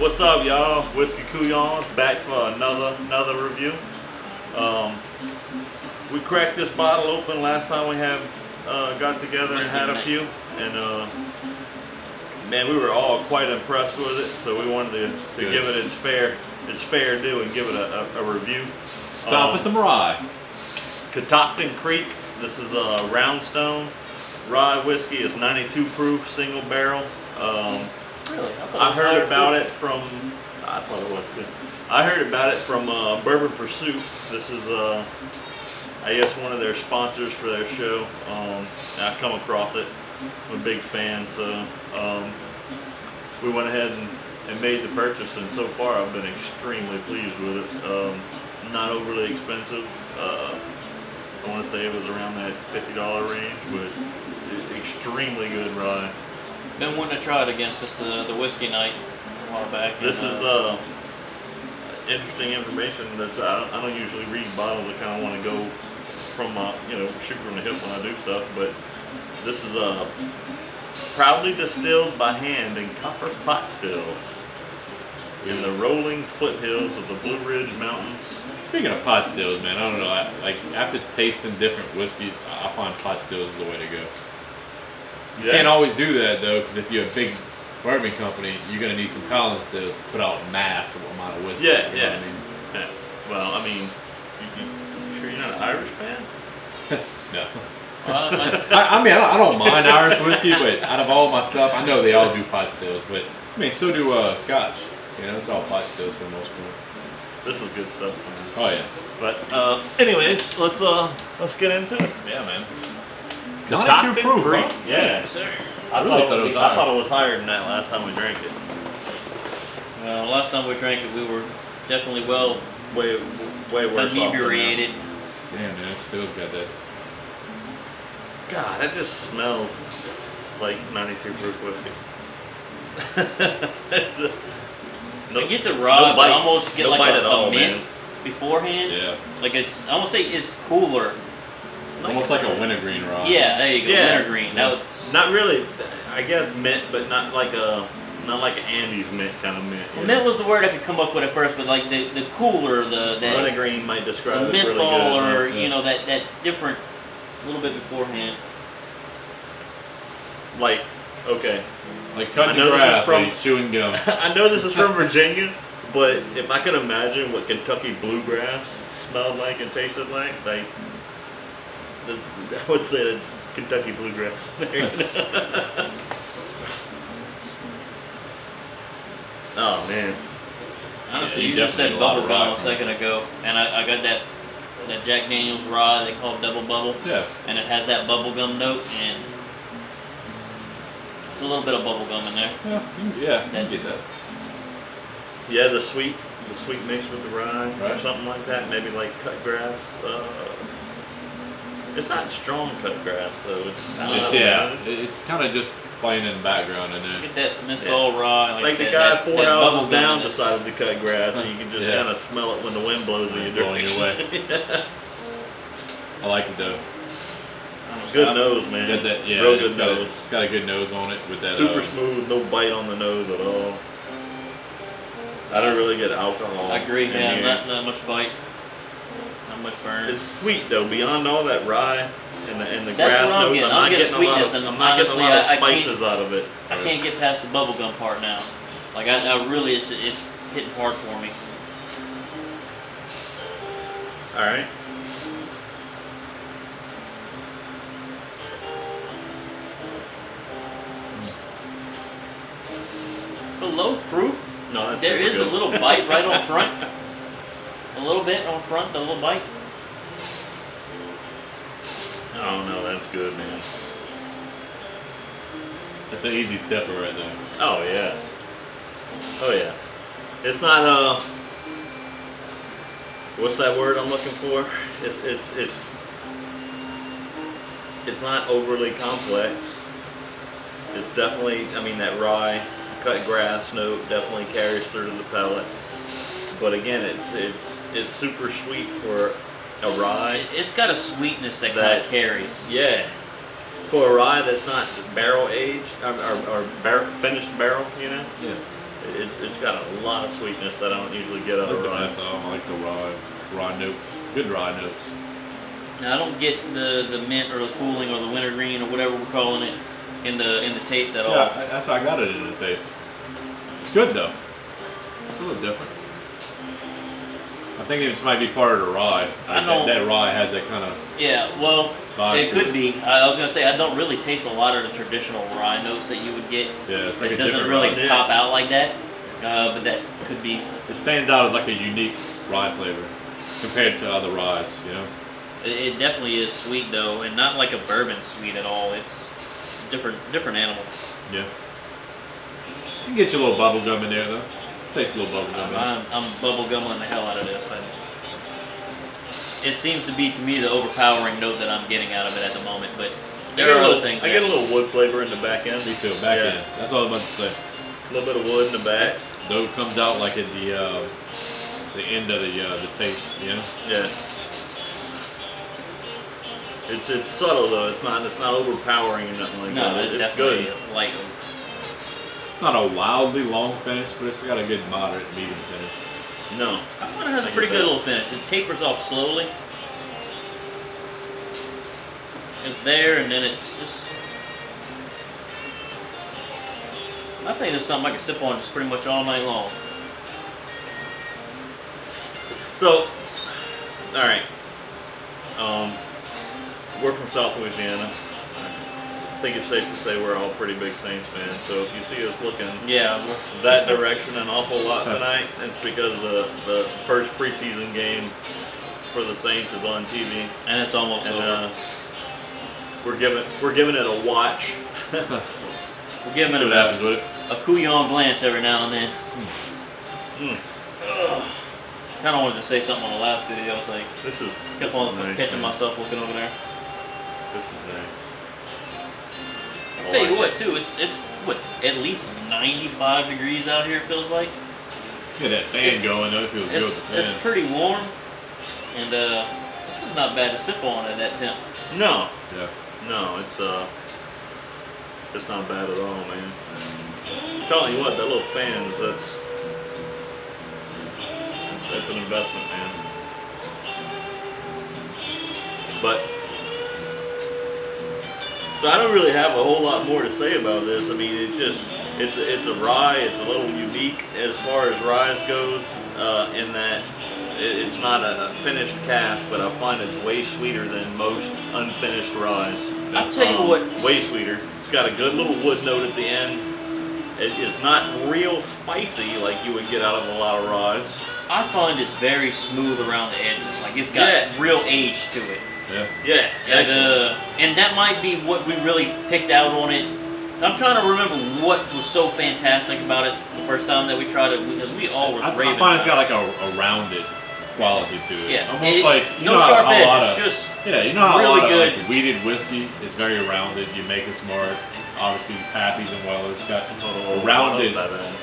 What's up, y'all? Whiskey Couyons back for another review. We cracked this bottle open last time we got together and had a few, and man, we were all quite impressed with it. So we wanted to give it its fair due and give it a review. Time for some rye. Catoctin Creek. This is a Roundstone rye whiskey. It's 92 proof, single barrel. Really? I heard about it from. I thought it was too. I heard about it from Bourbon Pursuit. This is, I guess, one of their sponsors for their show. I come across it. I'm a big fan, so we went ahead and made the purchase. And so far, I've been extremely pleased with it. Not overly expensive. I want to say it was around that $50 range, but extremely good rye. Been wanting to try it against us the whiskey night a while back. This is interesting information. I don't usually read bottles. I kind of want to go from shoot from the hip when I do stuff. But this is proudly distilled by hand in copper pot stills in the rolling foothills of the Blue Ridge Mountains. Speaking of pot stills, man, I don't know. After tasting different whiskeys, I find pot stills is the way to go. You can't always do that though, because if you're a big bourbon company, you're gonna need some column stills to put out a massive amount of whiskey. Yeah, you know what I mean? Yeah. Well, I mean, you sure you're not an Irish fan? No. I don't mind Irish whiskey, but out of all my stuff, I know they all do pot stills. But I mean, so do Scotch. You know, it's all pot stills for the most part. This is good stuff, man. Oh yeah. But anyways, let's get into it. Yeah, man. Catoctin 92 proof, Creek. huh? Yeah. I thought it was higher than that last time we drank it. Well, last time we drank it, we were definitely Way worse off. inebriated. Damn, man, it still's got that. God, that just smells like 92 proof whiskey. I get the rye, but almost get like a mint man. beforehand. Yeah. Like I almost say it's cooler. It's almost like a wintergreen rye. Yeah, there you go. Yeah. Wintergreen. Yeah. Not really. I guess mint, but not like an Andy's mint kind of mint. Well, mint was the word I could come up with at first, but like the cooler, the wintergreen might describe the it menthol, really good. or that different, a little bit beforehand. Like, okay. Like cutting I know the this is grass, from- like chewing gum. I know this is from Virginia, but if I could imagine what Kentucky bluegrass smelled like and tasted like I would say it's Kentucky bluegrass. Oh man. Honestly, Yeah, you you just said definitely a lot of bubble gum rye a from it. second ago, and I got that Jack Daniel's rye they call double bubble, Yeah. and it has that bubble gum note, and it's a little bit of bubble gum in there. Yeah, you get that. Yeah, the sweet mixed with the rye, or Right. something like that. Maybe like cut grass. It's not strong cut grass though. It's kind of just playing in the background in there. Get that menthol rye, Like I the said, guy that 4 bubble houses gum down in it. decided to cut grass, and you can just Yeah. kind of smell it when the wind blows in your It's blowing your direction. I like it though. Good nose, man. Got that, yeah, Real it's good got nose. it's got a good nose on it with that. Super smooth, no bite on the nose at all. I don't really get alcohol. I agree, in man. here. Not much bite, not much burn. It's sweet though. Beyond all that rye and the That's grass what I'm notes, getting. I'm not getting a lot sweetness, of. and I'm not getting a lot of honestly, I can't- spices out of it. I can't get past the bubble gum part now. Like I really, it's hitting hard for me. All right. The low proof, No, that's there super is good. a little bite right on front. A little bit on front, a little bite. Oh no, that's good, man. That's an easy stepper right there. Oh yes. Oh yes. It's not what's that word I'm looking for? It's not overly complex. It's definitely, I mean, that rye cut grass note definitely carries through to the palate. But again, it's super sweet for a rye. It's got a sweetness that kind of carries. Yeah. For a rye that's not barrel aged or finished barrel, you know. Yeah. It's got a lot of sweetness that I don't usually get out of rye. I like the raw notes. Good raw notes. Now I don't get the mint or the cooling or the wintergreen or whatever we're calling it in the taste at all. Yeah, that's why I got it in the taste. It's good though. It's a little different. I think it might be part of the rye. That rye has that kind of. Yeah, well, it could it. be. I was gonna say I don't really taste a lot of the traditional rye notes that you would get. Yeah, it's like it a doesn't different really rye. pop out like that, but that could be. It stands out as like a unique rye flavor compared to other ryes, you know. It definitely is sweet though, and not like a bourbon sweet at all. It's different animal. Yeah. You can get your little bubble gum in there though. Tastes a little bubble gum. I'm bubble gumming the hell out of this. It seems to be to me the overpowering note that I'm getting out of it at the moment, but there are other things. I get a little wood flavor in the back end. Me too. Back end. That's all I was about to say. A little bit of wood in the back. Though it comes out like at the end of the taste, you know. Yeah. It's subtle though. It's not overpowering or nothing like that. No, It's definitely good. like. Not a wildly long finish, but it's got a good moderate medium finish. No. I find it has a pretty good little finish. It tapers off slowly. It's there, and then it's just. I think it's something I can sip on just pretty much all night long. So, all right. We're from South Louisiana. I think it's safe to say we're all pretty big Saints fans. So if you see us looking that direction an awful lot tonight, it's because the first preseason game for the Saints is on TV, and it's almost over. We're giving it a watch. We're giving it what happens with it. a Couyons glance every now and then. Kind of wanted to say something on the last video. I was like, kept on catching myself looking over there. This is nice. I'll tell you what, too. It's what, at least 95 degrees out here. It feels like. Get that fan going though. It feels good. With the fan. It's pretty warm, and this is not bad to sip on at that temp. No. Yeah. No, it's not bad at all, man. I'm telling you what, that little fans, that's an investment, man. But so I don't really have a whole lot more to say about this. I mean, it's a rye. It's a little unique as far as rye goes, in that it's not a finished cask, but I find it's way sweeter than most unfinished ryes. I'll tell you what. Way sweeter. It's got a good little wood note at the end. It is not real spicy like you would get out of a lot of ryes. I find it's very smooth around the edges. Like it's got real age to it. Yeah. Yeah. And that might be what we really picked out on it. I'm trying to remember what was so fantastic about it the first time that we tried it, because we all were raving. I find it's got like a rounded quality to it. Yeah. Almost like you know sharp how a lot edge. of It's just you know how really a lot good. of like weeded whiskey is very rounded. You make it smart. Obviously, Pappy's and Weller's got a rounded.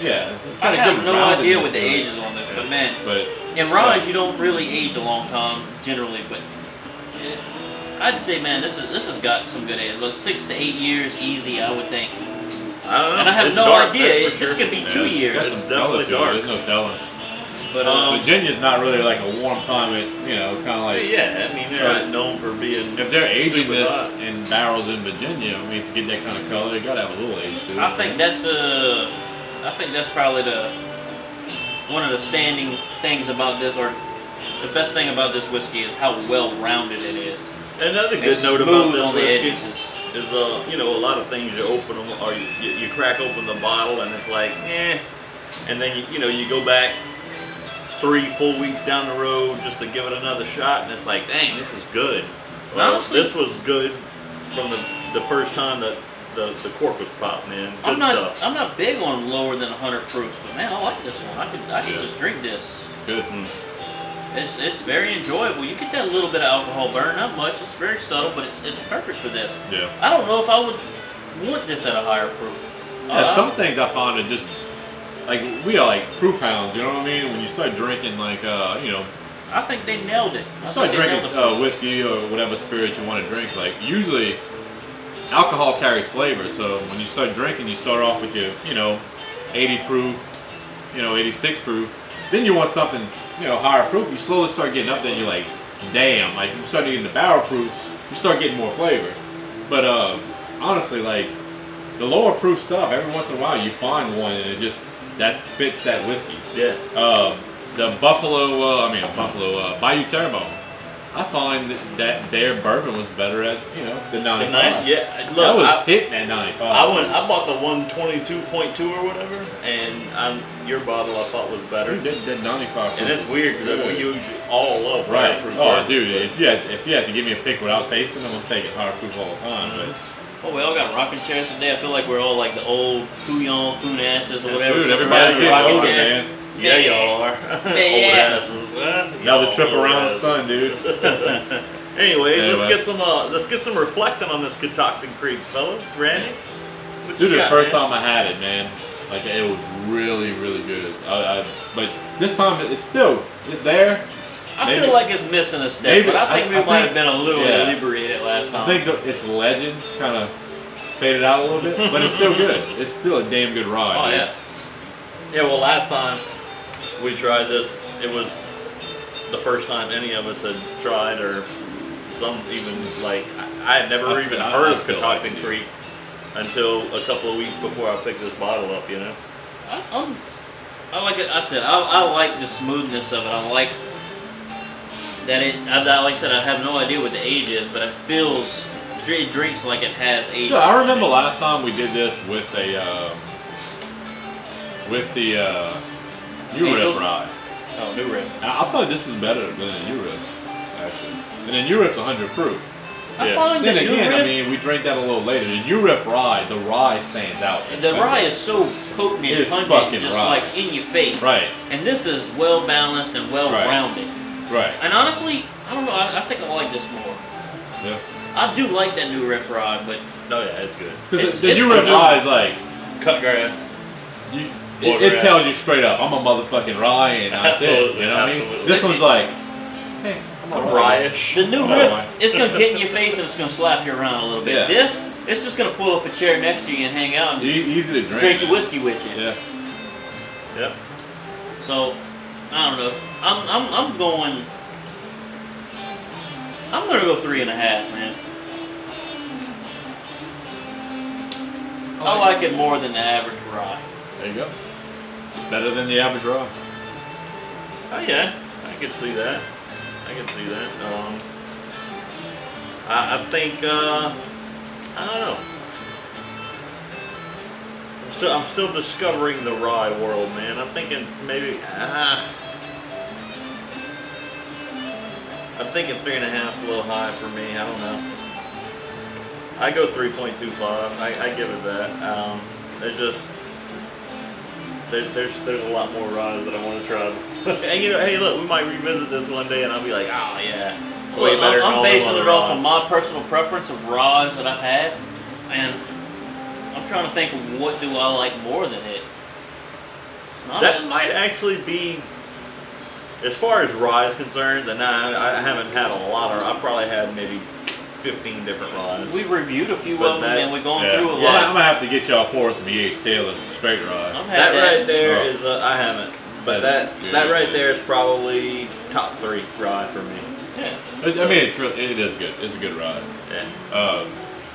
Yeah, it's got I a good have no idea roundedness what the to it. age is on this, but man, But in ryes you don't really age a long time generally, but I'd say, man, this has got some good age. Like 6 to 8 years easy, I would think. I don't know. And I have It's no dark, idea. that's for This sure. could be 2 years. It's It's definitely definitely dark. There's no telling. But Virginia's not really like a warm climate, you know, kind of like. Yeah, I mean they're not known for being. If they're aging stupid this hot. in barrels in Virginia, I mean, to get that kind of color, you gotta have a little age to it. I think that's probably one of the standing things about this, or the best thing about this whiskey is how well rounded it is. Another good It's note smooth about this on the whiskey edges. is you know, a lot of things you open them or you crack open the bottle and it's like and then you go back 3 full weeks down the road just to give it another shot and it's like, dang, this is good. Well, Honestly, this was good from the first time that the cork was popped, man. Good stuff. I'm not big on lower than 100 proofs, but man, I like this one. I could just drink this. Good. It's very enjoyable. You get that little bit of alcohol burn, not much. It's very subtle, but it's perfect for this. Yeah. I don't know if I would want this at a higher proof. Yeah, some things I found are just like we are like proof hounds. You know what I mean? When you start drinking like I think they nailed it. you start drinking whiskey or whatever spirit you want to drink. Like usually, alcohol carries flavor. So when you start drinking, you start off with your 80 proof, 86 proof. Then you want something, higher proof. You slowly start getting up there and you're like, damn, like you start getting the barrel proofs, you start getting more flavor. But honestly, like the lower proof stuff, every once in a while you find one and that fits that whiskey. Yeah. The Bayou Terrebonne. I find that their bourbon was better at, the 95. Yeah, look, that was hitting at 95. I bought the 122.2 or whatever, and your bottle I thought was better. Dude, that 95. And it's weird because we usually all love right. higher proof. Oh, dude, if you had to give me a pick without tasting them, I'm taking higher proof all the time. But Oh, we all got rocking chairs today. I feel like we're all like the old Couyons or whatever. Dude, So everybody's getting rocking older, chair. man. Yeah, y'all are. Yeah. Old asses. Another trip around the sun, dude. Anyway, Anyway. let's get some reflecting on this Catoctin Creek, fellas. Randy, what Dude, you the got, first man? time I had it, man, like it was really, really good. But this time it's there. I Maybe- feel like it's missing a step, maybe- but I think we I might think- have been a little yeah. inebriated last time. I think its legend kind of faded out a little bit, but it's still good. It's still a damn good ride. Oh dude. yeah. Yeah, well, last time we tried this, it was the first time any of us had tried, or some even like I had never even heard of still like Catoctin it, Creek until a couple of weeks before I picked this bottle up. I like it. I said I like the smoothness of it. I like that it. Like I said, I have no idea what the age is, but it drinks like it has age. Yeah, I remember last time we did this with the New Angels? Riff rye. Oh, New Riff. I thought this was better than the New Riff, actually. And the New Riff's 100 proof. I find Then the New again, Riff. I mean, we drank that a little later. The New Riff rye, the rye stands out. The rye is so potent and It's pungent, fucking just rye. like in your face. Right, And this is well balanced and well rounded. right. And honestly, I don't know. I think I like this more. Yeah. I do like that New Riff rye, but Oh yeah, it's good. Because It's- the it's New Riff phenomenal. rye is like, Cut grass. it tells you straight up, I'm a motherfucking rye, and that's it. Absolutely, You know what I mean? absolutely. This one's like, hey, I'm a rye. Rye-ish. the New Oh, Riff, my. it's gonna get in your face and it's gonna slap you around a little bit. Yeah. This, it's just gonna pull up a chair next to you and hang out and Easy to drink. drink your man. whiskey with you. Yeah. Yep. So, I don't know. I'm going. I'm gonna go 3.5, man. I like it more than the average rye. There you go. Better than the average rye. Oh yeah, I can see that. I can see that. I think I don't know. I'm still discovering the rye world, man. I'm thinking maybe I'm thinking 3.5 is a little high for me. I don't know. I go 3.25. I give it that. It's just there's a lot more ryes that I want to try. And hey, look, we might revisit this one day, and I'll be like, oh yeah, it's way Look, better than I'm all basing them it other off of ryes. my personal preference of ryes that I've had, and I'm trying to think of what do I like more than it. It's not That might actually be, as far as rye is concerned, then I haven't had a lot, or I probably had maybe 15 different ryes. we reviewed a few But of them, that- and we're going Yeah. through a I'm lot. gonna have to get y'all pour some E.H. Taylor straight rye. I've had That right there Oh. is I haven't, but That is that good. right there is probably top 3 rye for me. Yeah. I mean, it is good. It's a good ride. Yeah.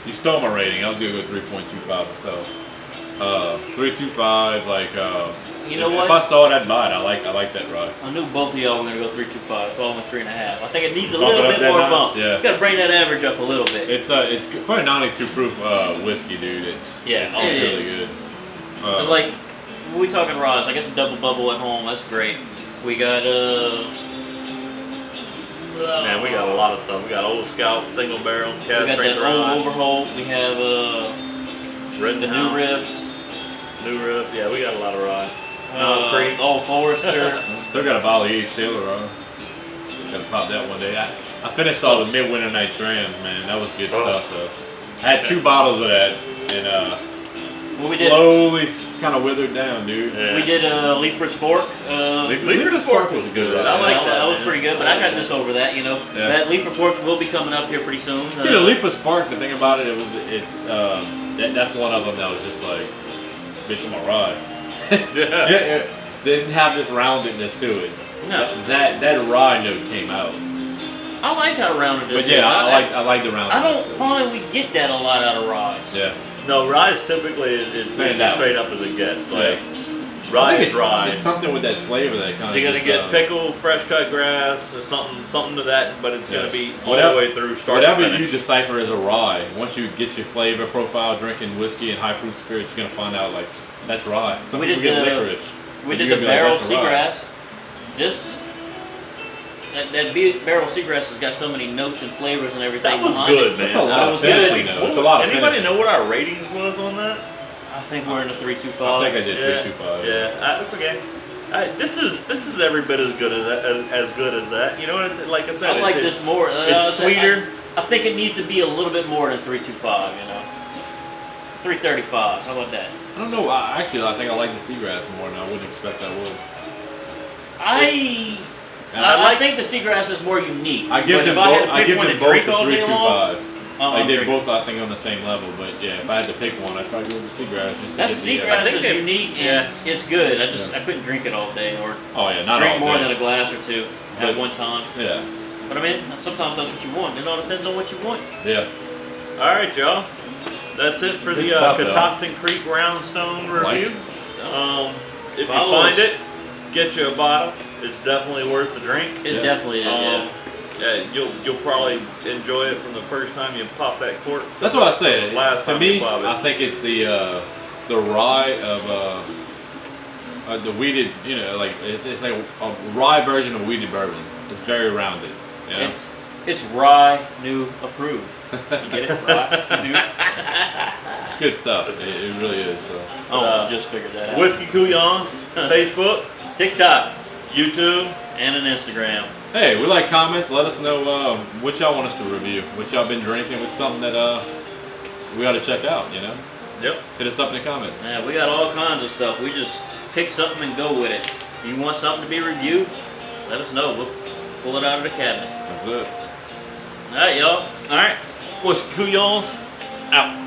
You stole my rating. I was gonna go 3.25 myself. 3.25. Like, You know if what? I saw it, I'd buy it. I like that ride. I knew both of y'all were gonna go 3.25, so I went 3.5. I think it needs a Bump it little up bit that more notch, bump. yeah. You gotta bring that average up a little bit. It's good. For a 92 proof whiskey, dude. It's Yeah, it's it really is. good. And like, when we talking ryes, I got the double bubble at home. That's great. We got Man, we got a lot of stuff. We got Old Scout, single barrel, we cast got strength that old rye, Overholt. We have Red the New Riff. New Riff. Yeah, we got a lot of rye. Mountain Creek. Old Forester. Still got a bottle of E.H. Taylor rye. Gotta pop that one day. I finished all the Midwinter Night Drams, man. That was good stuff, though. I had 2 bottles of that, and Well, we did. slowly kind of withered down, dude. Yeah. We did Leaper's Fork. Leaper's Fork was good. I like that. That was man. pretty good, but I got this over that. You know, Yeah. that Leaper Forks will be coming up here pretty soon. See, the Leap Spark, the thing about it, that's one of them that was just like, bitch, I'm a ride. Yeah. Yeah, didn't have this roundedness to it. No. That rye note came out. I like how rounded this But yeah, is. I like the roundedness. I don't find we get that a lot out of rye. Yeah. No, rye is typically is Stand as out. straight up as it gets. Like I rye think is rye. It's something with that flavor that kind of. You're gonna get pickled, fresh cut grass, or something to that, but it's gonna be all the way through start to Whatever finish. you decipher as a rye, once you get your flavor profile drinking whiskey and high proof spirits, you're gonna find out like that's rye. Some people get licorice. We and did you're the gonna be like, barrel "That's a rye." seagrass. Barrel seagrass has got so many notes and flavors and everything. That was behind good, it. man. That's a lot That of was finishing good. though. It's a lot of Anybody finishing. know what our ratings was on that? I think we're in the 3.25. I think I did Yeah, 325. yeah. Okay. This is every bit as good as good as that. You know what? Like I said, I like it's, this more. It's sweeter. I think it needs to be a little bit more than 3.25. You know, 3.35. How about that? I don't know. Actually, I think I like the seagrass more, and I wouldn't expect I would. I think the seagrass is more unique. I give but them if I had both. to I pick give one them to drink both all the day long, 325. Like I'm they drinking. both, I think, on the same level. But yeah, if I had to pick one, I'd probably go with the seagrass. Just to That get the, seagrass I think is unique and it's good. I couldn't drink it all day or Oh yeah, not drink all more day. than a glass or two at one time. Yeah, But I mean, sometimes that's what you want. It all depends on what you want. yeah. All right, y'all. That's it for the Good stuff, though. Catoctin Creek Roundstone Like review. If you Follow find us. it, get you a bottle. It's definitely worth the drink. It Yeah. definitely is. Yeah. Yeah, you'll probably enjoy it from the first time you pop that cork. That's what I said. The last To time me, you pop it. I think it's the rye of the weeded. You know, like it's like a rye version of weeded bourbon. It's very rounded. You know? It's rye new approved. You get it? Rye new. It's good stuff. It really is. So. I just figured that out. Whiskey Couyons, Facebook, TikTok YouTube. and an Instagram. Hey, we like comments. Let us know what y'all want us to review. What y'all been drinking. What's something that we ought to check out. You know. Yep. Hit us up in the comments. Yeah, we got all kinds of stuff. We just pick something and go with it. You want something to be reviewed? Let us know. We'll pull it out of the cabinet. That's it. All right, y'all. All right. Whiskey Couyons out.